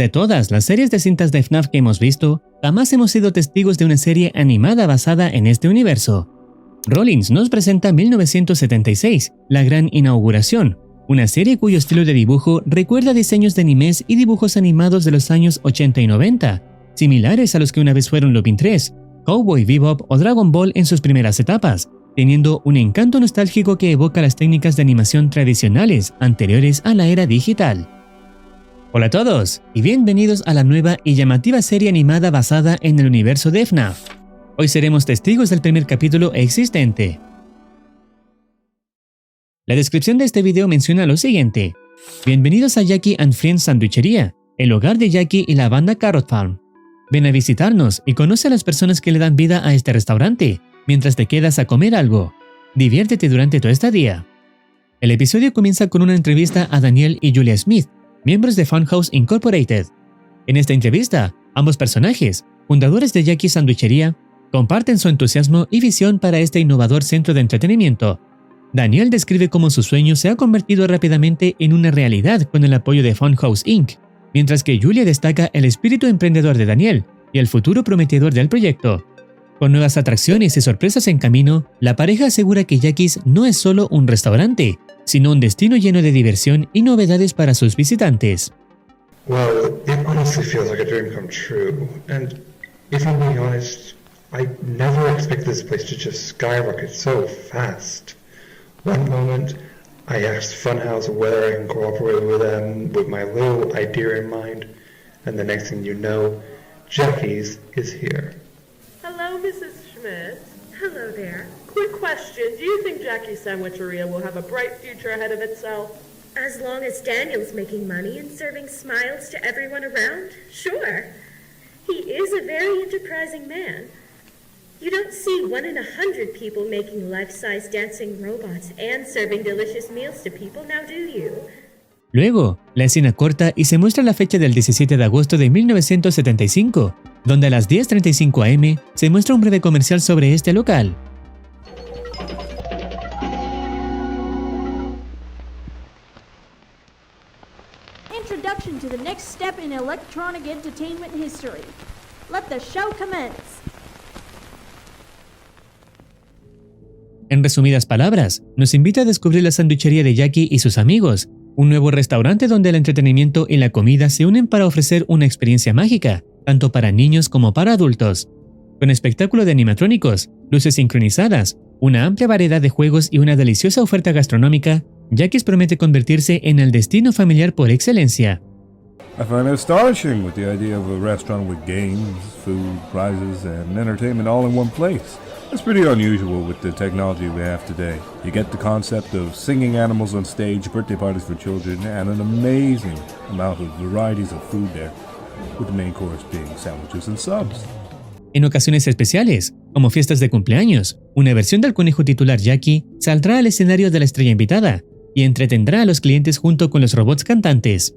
De todas las series de cintas de FNAF que hemos visto, jamás hemos sido testigos de una serie animada basada en este universo. Rollins nos presenta 1976, La Gran Inauguración, una serie cuyo estilo de dibujo recuerda diseños de animes y dibujos animados de los años 80 y 90, similares a los que una vez fueron Lupin 3, Cowboy Bebop o Dragon Ball en sus primeras etapas, teniendo un encanto nostálgico que evoca las técnicas de animación tradicionales anteriores a la era digital. Hola a todos y bienvenidos a la nueva y llamativa serie animada basada en el universo de FNAF. Hoy seremos testigos del primer capítulo existente. La descripción de este video menciona lo siguiente: bienvenidos a Jackie and Friends Sandwichería, el hogar de Jackie y la banda Carrot Farm. Ven a visitarnos y conoce a las personas que le dan vida a este restaurante, mientras te quedas a comer algo. Diviértete durante tu estadía. El episodio comienza con una entrevista a Daniel y Julia Smith, miembros de Funhouse Incorporated. En esta entrevista, ambos personajes, fundadores de Jackie's Sandwichería, comparten su entusiasmo y visión para este innovador centro de entretenimiento. Daniel describe cómo su sueño se ha convertido rápidamente en una realidad con el apoyo de Funhouse Inc., mientras que Julia destaca el espíritu emprendedor de Daniel y el futuro prometedor del proyecto. Con nuevas atracciones y sorpresas en camino, la pareja asegura que Jackie's no es solo un restaurante, sino un destino lleno de diversión y novedades para sus visitantes. Well, it honestly feels like a dream come true, and if I'm being honest, I never expected this place to just skyrocket so fast. One moment, I asked Funhouse whether I can cooperate with them with my little idea in mind, and the next thing you know, Jackie's is here. Hello, Mrs. Schmidt. Hello there. Quick question. Do you think Jackie's Sandwicheria will have a bright future ahead of itself? As long as Daniel's making money and serving smiles to everyone around, sure. He is a very enterprising man. You don't see 1 in 100 people making life-size dancing robots and serving delicious meals to people, now do you? Luego, la escena corta y se muestra la fecha del 17 de agosto de 1975, donde a las 10:35 am se muestra un breve comercial sobre este local. Introduction to the next step in electronic entertainment history. Let the show commence. En resumidas palabras, nos invita a descubrir la sandwichería de Jackie y sus amigos, un nuevo restaurante donde el entretenimiento y la comida se unen para ofrecer una experiencia mágica, tanto para niños como para adultos. Con espectáculo de animatrónicos, luces sincronizadas, una amplia variedad de juegos y una deliciosa oferta gastronómica, Jackie's promete convertirse en el destino familiar por excelencia. I find it astonishing with the idea of a restaurant with games, food, prizes, and entertainment all in one place. It's pretty unusual with the technology we have today. You get the concept of singing animals on stage, birthday parties for children, and an amazing amount of varieties of food there, with the main course being sandwiches and subs. En ocasiones especiales, como fiestas de cumpleaños, una versión del conejo titular Jackie saldrá al escenario de la estrella invitada y entretendrá a los clientes junto con los robots cantantes.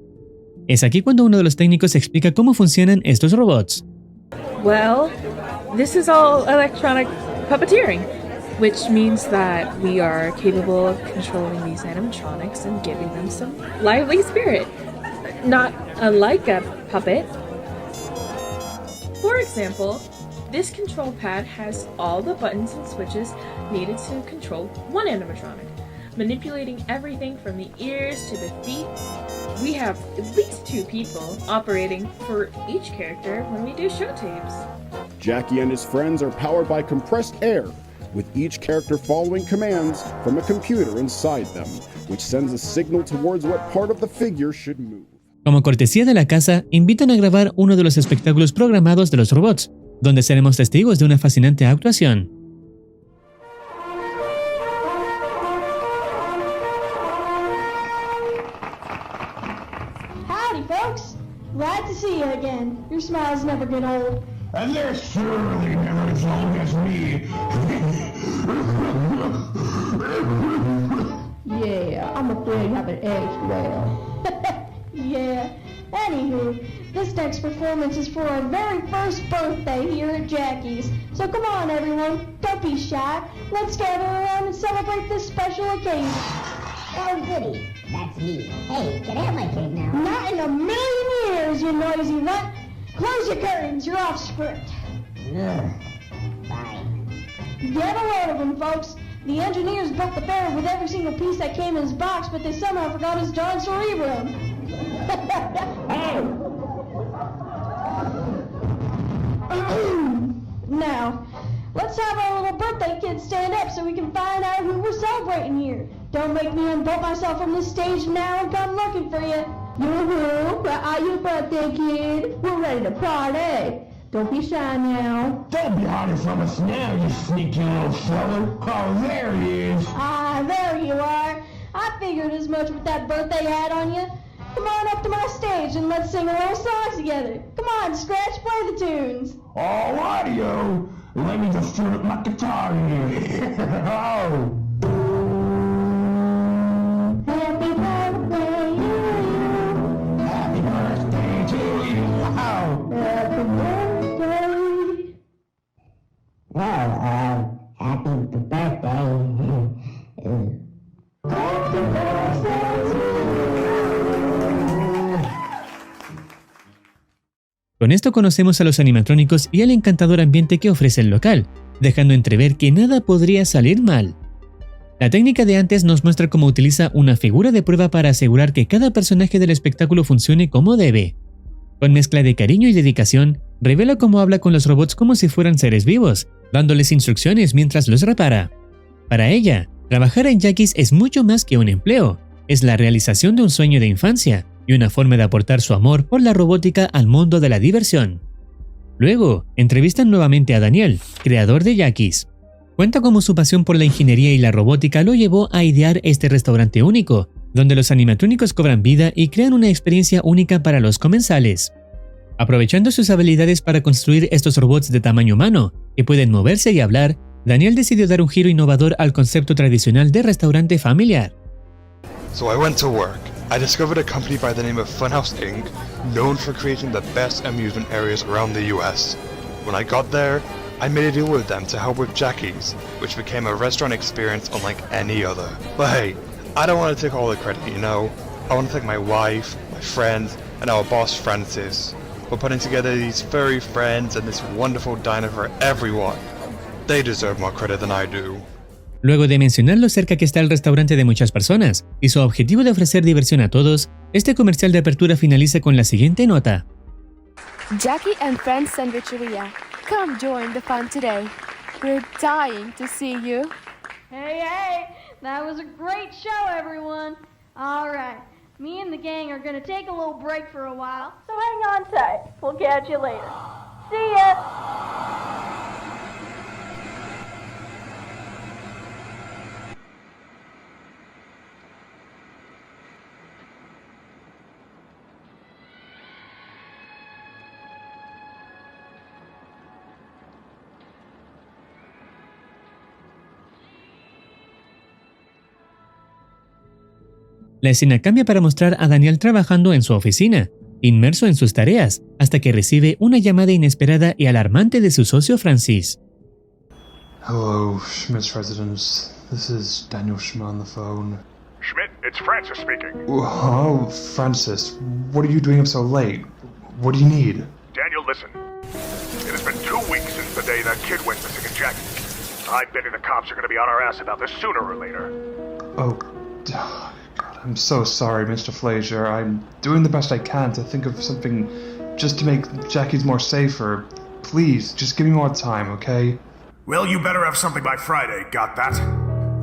Es aquí cuando uno de los técnicos explica cómo funcionan estos robots. Well, this is all electronic puppeteering, which means that we are capable of controlling these animatronics and giving them some lively spirit, not unlike a puppet. For example, this control pad has all the buttons and switches needed to control one animatronic, manipulating everything from the ears to the feet. We have at least 2 people operating for each character when we do show tapes. Jackie and his friends are powered by compressed air, with each character following commands from a computer inside them, which sends a signal towards what part of the figure should move. Como cortesía de la casa, invitan a grabar uno de los espectáculos programados de los robots, donde seremos testigos de una fascinante actuación. Howdy, folks. Glad to see you again. Your smiles never get old. And they're surely never as long as me. Yeah, I'm afraid I haven't aged well. Yeah. Anywho, this next performance is for our very first birthday here at Jackie's. So come on, everyone. Don't be shy. Let's gather around and celebrate this special occasion. Oh, goody. That's me. Hey, can I have my cake now? Not in a million years, you noisy runt. Close your curtains, you're off script. Ugh. Fine. Get a load of him, folks. The engineers built the Pharaoh with every single piece that came in his box, but they somehow forgot his John Cerebrum. Hey! Now, let's have our little birthday kid stand up so we can find out who we're celebrating here. Don't make me unbolt myself from this stage now and come looking for you. Yoo-hoo, where are you, birthday kid? We're ready to party. Don't be shy now. Don't be hiding from us now, you sneaky little fella. Oh, there he is. Ah, there you are. I figured as much with that birthday hat on you. Come on up to my stage and let's sing a little song together. Come on, Scratch, play the tunes. Alrighty, yo. Let me just tune up my guitar here. Oh. Happy birthday to you. Happy birthday to you. Wow. Happy birthday. Well, happy birthday. Happy birthday to you. Con esto conocemos a los animatrónicos y el encantador ambiente que ofrece el local, dejando entrever que nada podría salir mal. La técnica de antes nos muestra cómo utiliza una figura de prueba para asegurar que cada personaje del espectáculo funcione como debe. Con mezcla de cariño y dedicación, revela cómo habla con los robots como si fueran seres vivos, dándoles instrucciones mientras los repara. Para ella, trabajar en Jackies es mucho más que un empleo, es la realización de un sueño de infancia y una forma de aportar su amor por la robótica al mundo de la diversión. Luego, entrevistan nuevamente a Daniel, creador de Jackies. Cuenta cómo su pasión por la ingeniería y la robótica lo llevó a idear este restaurante único, donde los animatrónicos cobran vida y crean una experiencia única para los comensales. Aprovechando sus habilidades para construir estos robots de tamaño humano, que pueden moverse y hablar, Daniel decidió dar un giro innovador al concepto tradicional de restaurante familiar. So I went to work. I discovered a company by the name of Funhouse Inc., known for creating the best amusement areas around the US. When I got there, I made a deal with them to help with Jackie's, which became a restaurant experience unlike any other. But hey, I don't want to take all the credit, you know? I want to thank my wife, my friends, and our boss Francis for putting together these furry friends and this wonderful diner for everyone. They deserve more credit than I do. Luego de mencionar lo cerca que está el restaurante de muchas personas y su objetivo de ofrecer diversión a todos, este comercial de apertura finaliza con la siguiente nota. Jackie and Friends Sandwicheria. Come join the fun today. We're dying to see you. Hey, hey, that was a great show, everyone. All right, me and the gang are gonna take a little break for a while, so hang on tight. We'll catch you later. See ya! La escena cambia para mostrar a Daniel trabajando en su oficina, inmerso en sus tareas, hasta que recibe una llamada inesperada y alarmante de su socio Francis. Hello, Schmidt's residence. This is Daniel Schmidt on the phone. Schmidt, it's Francis speaking. Oh, Francis, what are you doing up so late? What do you need? Daniel, listen. It has been 2 weeks since the day that kid went missing in Jackie. I bet the cops are going to be on our ass about this sooner or later. Oh, God, I'm so sorry, Mr. Fraser. I'm doing the best I can to think of something just to make Jackie's more safer. Please, just give me more time, okay? Well, you better have something by Friday, got that?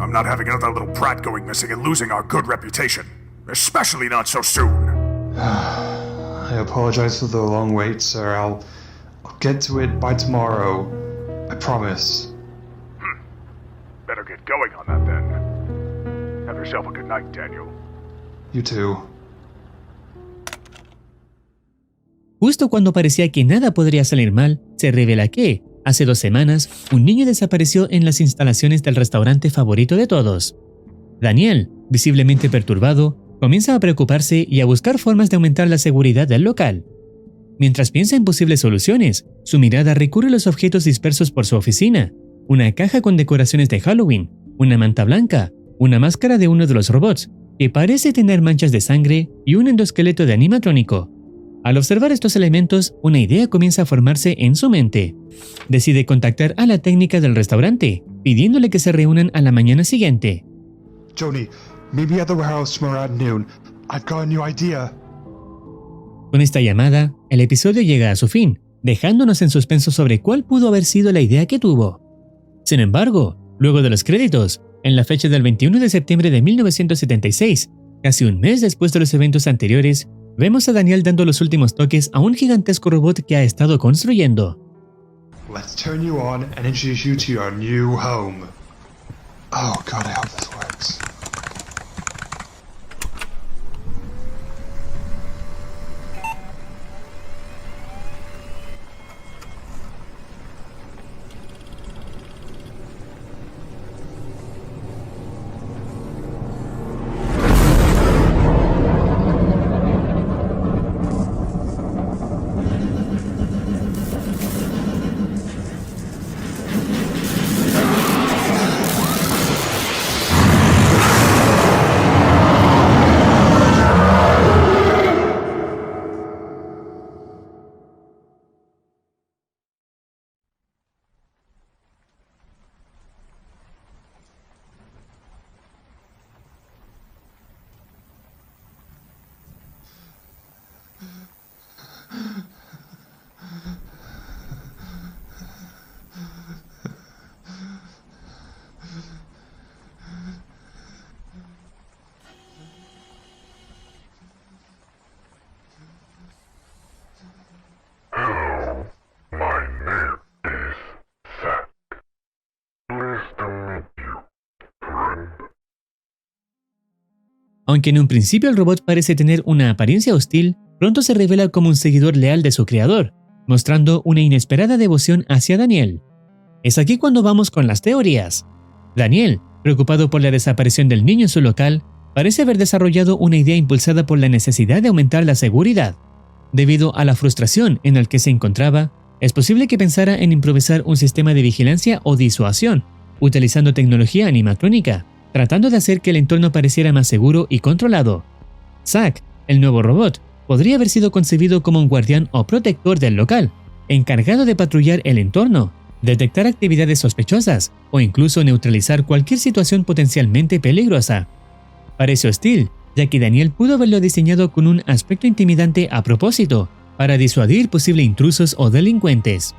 I'm not having another little brat going missing and losing our good reputation. Especially not so soon. I apologize for the long wait, sir. I'll get to it by tomorrow. I promise. Better get going on that then. Have yourself a good night, Daniel. You too. Justo cuando parecía que nada podría salir mal, se revela que, hace 2 semanas, un niño desapareció en las instalaciones del restaurante favorito de todos. Daniel, visiblemente perturbado, comienza a preocuparse y a buscar formas de aumentar la seguridad del local. Mientras piensa en posibles soluciones, su mirada recurre a los objetos dispersos por su oficina: una caja con decoraciones de Halloween, una manta blanca, una máscara de uno de los robots que parece tener manchas de sangre y un endoesqueleto de animatrónico. Al observar estos elementos, una idea comienza a formarse en su mente. Decide contactar a la técnica del restaurante, pidiéndole que se reúnan a la mañana siguiente. Joni, meet me at the warehouse tomorrow at noon. I've got a new idea. Con esta llamada, el episodio llega a su fin, dejándonos en suspenso sobre cuál pudo haber sido la idea que tuvo. Sin embargo, luego de los créditos, en la fecha del 21 de septiembre de 1976, casi un mes después de los eventos anteriores, vemos a Daniel dando los últimos toques a un gigantesco robot que ha estado construyendo. Let's turn you on and introduce you to your new home. Oh god, I hope this works. Aunque en un principio el robot parece tener una apariencia hostil, pronto se revela como un seguidor leal de su creador, mostrando una inesperada devoción hacia Daniel. Es aquí cuando vamos con las teorías. Daniel, preocupado por la desaparición del niño en su local, parece haber desarrollado una idea impulsada por la necesidad de aumentar la seguridad. Debido a la frustración en la que se encontraba, es posible que pensara en improvisar un sistema de vigilancia o disuasión, utilizando tecnología animatrónica, tratando de hacer que el entorno pareciera más seguro y controlado. Zack, el nuevo robot, podría haber sido concebido como un guardián o protector del local, encargado de patrullar el entorno, detectar actividades sospechosas o incluso neutralizar cualquier situación potencialmente peligrosa. Parece hostil, ya que Daniel pudo haberlo diseñado con un aspecto intimidante a propósito, para disuadir posibles intrusos o delincuentes.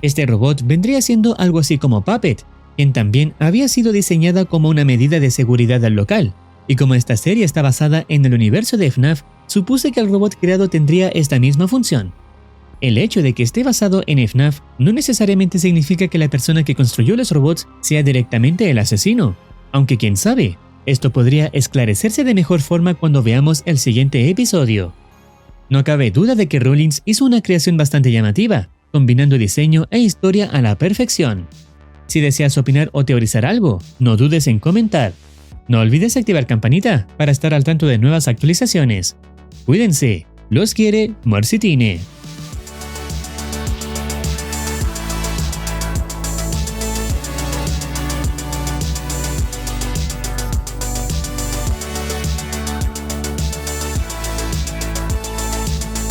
Este robot vendría siendo algo así como Puppet, quien también había sido diseñada como una medida de seguridad del local, y como esta serie está basada en el universo de FNAF, supuse que el robot creado tendría esta misma función. El hecho de que esté basado en FNAF no necesariamente significa que la persona que construyó los robots sea directamente el asesino, aunque quién sabe, esto podría esclarecerse de mejor forma cuando veamos el siguiente episodio. No cabe duda de que Rawlings hizo una creación bastante llamativa, combinando diseño e historia a la perfección. Si deseas opinar o teorizar algo, no dudes en comentar. No olvides activar campanita para estar al tanto de nuevas actualizaciones. Cuídense, los quiere Marcitine.